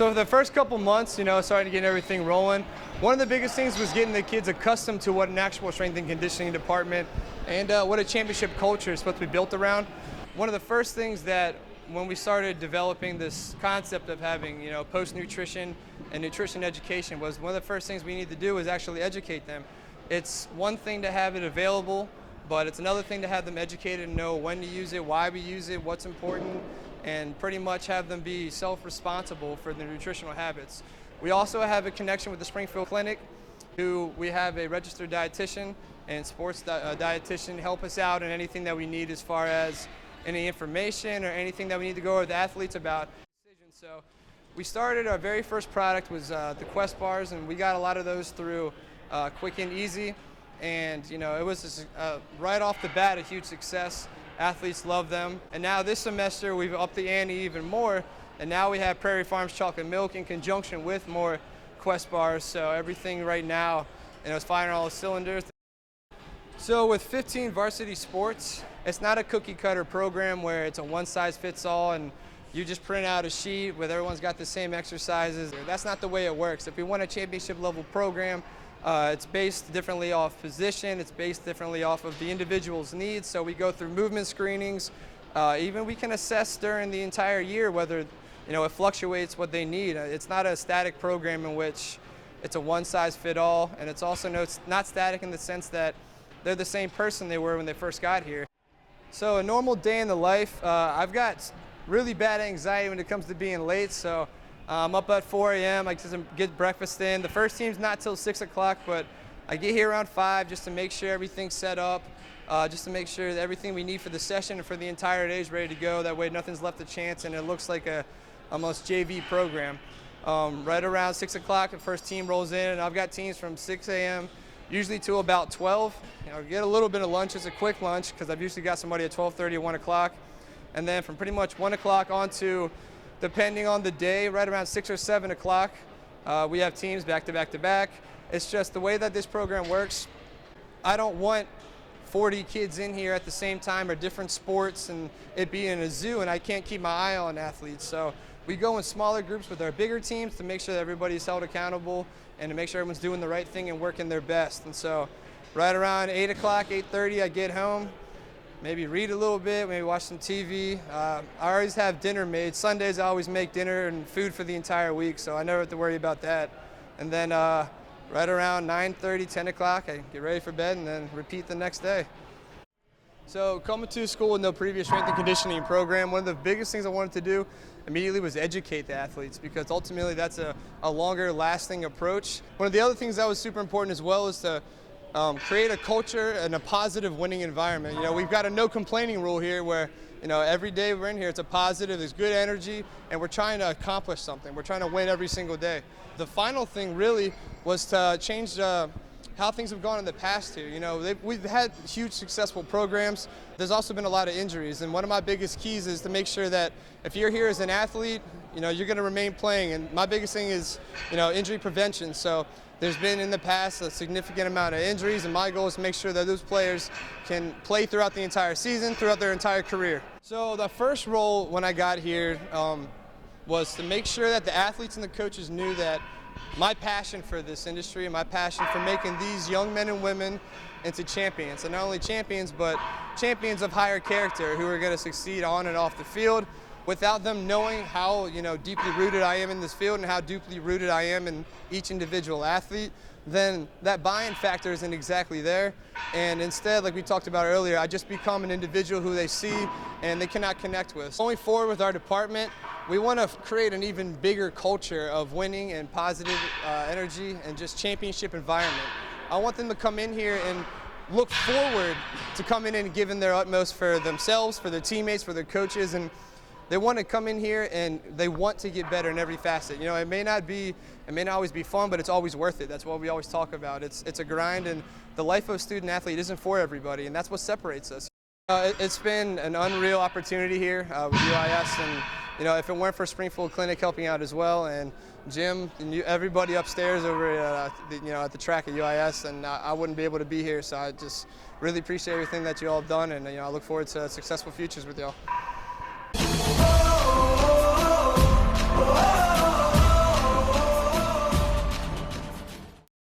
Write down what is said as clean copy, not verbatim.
So for the first couple months, starting to get everything rolling, one of the biggest things was getting the kids accustomed to what an actual strength and conditioning department and what a championship culture is supposed to be built around. One of the first things that when we started developing this concept of having, post-nutrition and nutrition education was one of the first things we need to do is actually educate them. It's one thing to have it available, but it's another thing to have them educated and know when to use it, why we use it, what's important, and pretty much have them be self-responsible for their nutritional habits. We also have a connection with the Springfield Clinic, who we have a registered dietitian and sports dietitian help us out in anything that we need as far as any information or anything that we need to go over with athletes about decisions. So we started, our very first product was the Quest bars, and we got a lot of those through Quick and Easy. And it was just, right off the bat a huge success. Athletes love them. And now this semester we've upped the ante even more, and now we have Prairie Farms chocolate milk in conjunction with more Quest bars. So everything right now is firing all the cylinders. So with 15 varsity sports, it's not a cookie cutter program where it's a one size fits all and you just print out a sheet where everyone's got the same exercises. That's not the way it works. If we want a championship level program, it's based differently off position, it's based differently off of the individual's needs, so we go through movement screenings. Even we can assess during the entire year whether it fluctuates what they need. It's not a static program in which it's a one size fit all, and it's also not static in the sense that they're the same person they were when they first got here. So a normal day in the life, I've got really bad anxiety when it comes to being late, so I'm up at 4 a.m. I just get breakfast in. The first team's not till 6 o'clock, but I get here around 5 just to make sure everything's set up, just to make sure that everything we need for the session and for the entire day is ready to go. That way nothing's left to chance and it looks like a almost JV program. Right around 6 o'clock, the first team rolls in, and I've got teams from 6 a.m. usually to about 12. Get a little bit of lunch as a quick lunch because I've usually got somebody at 12:30 or 1 o'clock. And then from pretty much 1 o'clock on to, depending on the day, right around 6 or 7 o'clock, we have teams back to back to back. It's just the way that this program works. I don't want 40 kids in here at the same time or different sports and it being a zoo and I can't keep my eye on athletes. So we go in smaller groups with our bigger teams to make sure that everybody's held accountable and to make sure everyone's doing the right thing and working their best. And so right around 8 o'clock, 8:30, I get home, maybe read a little bit, maybe watch some TV. I always have dinner made. Sundays I always make dinner and food for the entire week, so I never have to worry about that. And then right around 9:30, 10 o'clock, I get ready for bed and then repeat the next day. So coming to school with no previous strength and conditioning program, one of the biggest things I wanted to do immediately was educate the athletes because ultimately that's a longer lasting approach. One of the other things that was super important as well is to create a culture and a positive winning environment. We've got a no complaining rule here where every day we're in here it's a positive, there's good energy, and we're trying to accomplish something. We're trying to win every single day. The final thing really was to change how things have gone in the past here. We've had huge successful programs. There's also been a lot of injuries, and one of my biggest keys is to make sure that if you're here as an athlete, you're going to remain playing. And my biggest thing is, injury prevention. So there's been in the past a significant amount of injuries, and my goal is to make sure that those players can play throughout the entire season, throughout their entire career. So the first role when I got here was to make sure that the athletes and the coaches knew that my passion for this industry and my passion for making these young men and women into champions, and not only champions, but champions of higher character who are going to succeed on and off the field. Without them knowing how deeply rooted I am in this field and how deeply rooted I am in each individual athlete, then that buy-in factor isn't exactly there. And instead, like we talked about earlier, I just become an individual who they see and they cannot connect with. Going forward with our department, we want to create an even bigger culture of winning and positive energy and just championship environment. I want them to come in here and look forward to coming in and giving their utmost for themselves, for their teammates, for their coaches, and they want to come in here and they want to get better in every facet. It may not always be fun, but it's always worth it. That's what we always talk about. It's a grind, and the life of a student athlete isn't for everybody, and that's what separates us. It's been an unreal opportunity here with UIS, and if it weren't for Springfield Clinic helping out as well, and Jim and everybody upstairs over at the track at UIS, and I wouldn't be able to be here. So I just really appreciate everything that you all have done, and I look forward to successful futures with y'all.